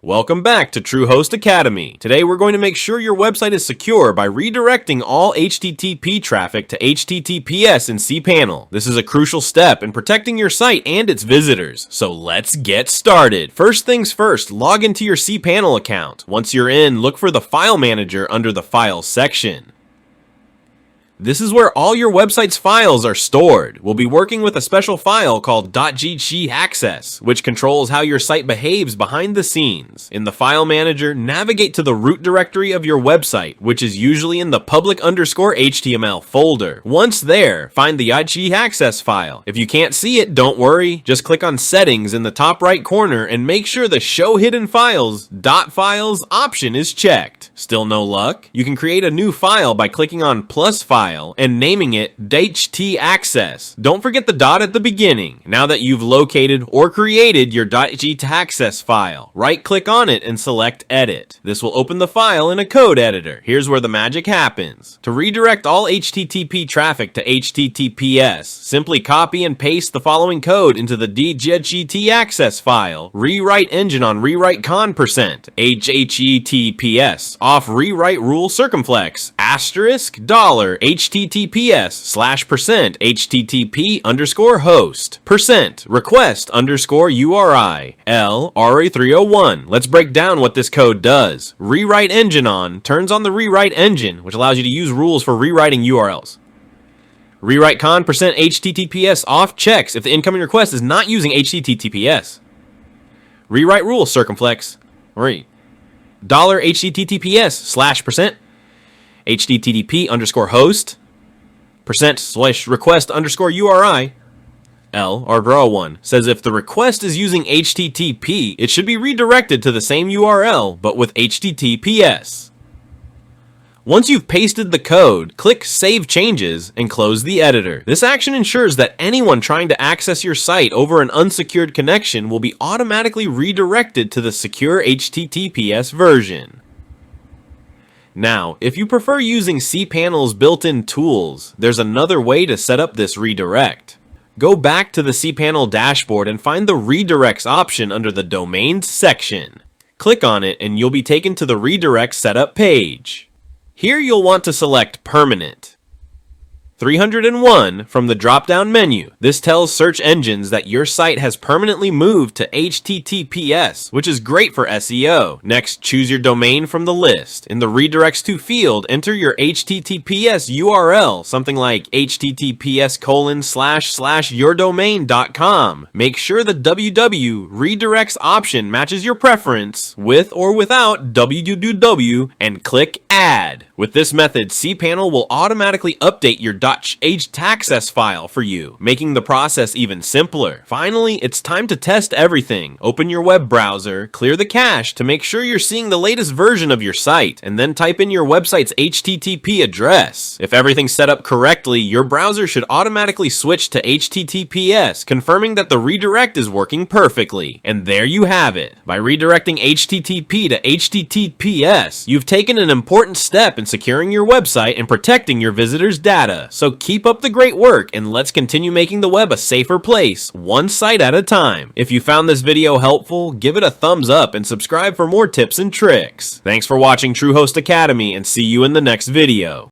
Welcome back to TrueHost Academy. Today we're going to make sure your website is secure by redirecting all HTTP traffic to HTTPS in cPanel. This is a crucial step in protecting your site and its visitors. So let's get started. First things first, log into your cPanel account. Once you're in, look for the File Manager under the Files section. This is where all your website's files are stored. We'll be working with a special file called .gtaccess, which controls how your site behaves behind the scenes. In the File Manager, navigate to the root directory of your website, which is usually in the public_HTML folder. Once there, find the .gtaccess file. If you can't see it, don't worry. Just click on Settings in the top right corner and make sure the Show Hidden Files .files option is checked. Still no luck? You can create a new file by clicking on plus file and naming it .gtaccess. Don't forget the dot at the beginning. Now that you've located or created your .gtaccess file, right-click on it and select Edit. This will open the file in a code editor. Here's where the magic happens. To redirect all HTTP traffic to HTTPS, simply copy and paste the following code into the .gtaccess file. Rewrite engine on rewrite con %, HTTPS, off rewrite rule circumflex, asterisk, $HTTPS /% HTTP_host %request URI L RA301. Let's break down what this code does. Rewrite engine on turns on the rewrite engine, which allows you to use rules for rewriting URLs. Rewrite con %HTTPS off checks if the incoming request is not using HTTPS. Rewrite rule circumflex $HTTPS /% HTTP_host %/request URI L R1 says if the request is using HTTP, it should be redirected to the same URL but with HTTPS. Once you've pasted the code, click Save Changes and close the editor. This action ensures that anyone trying to access your site over an unsecured connection will be automatically redirected to the secure HTTPS version. Now, if you prefer using cPanel's built-in tools, there's another way to set up this redirect. Go back to the cPanel dashboard and find the Redirects option under the Domains section. Click on it and you'll be taken to the redirect setup page. Here you'll want to select Permanent. 301 from the drop-down menu. This tells search engines that your site has permanently moved to HTTPS, which is great for SEO. Next, choose your domain from the list. In the Redirects to field, enter your HTTPS URL, something like https://yourdomain.com. Make sure the www redirects option matches your preference, with or without www, and click Add. With this method, cPanel will automatically update your .htaccess file for you, making the process even simpler. Finally, it's time to test everything. Open your web browser, clear the cache to make sure you're seeing the latest version of your site, and then type in your website's HTTP address. If everything's set up correctly, your browser should automatically switch to HTTPS, confirming that the redirect is working perfectly. And there you have it. By redirecting HTTP to HTTPS, you've taken an important step in securing your website and protecting your visitors' data. So keep up the great work and let's continue making the web a safer place, one site at a time. If you found this video helpful, give it a thumbs up and subscribe for more tips and tricks. Thanks for watching TrueHost Academy and see you in the next video.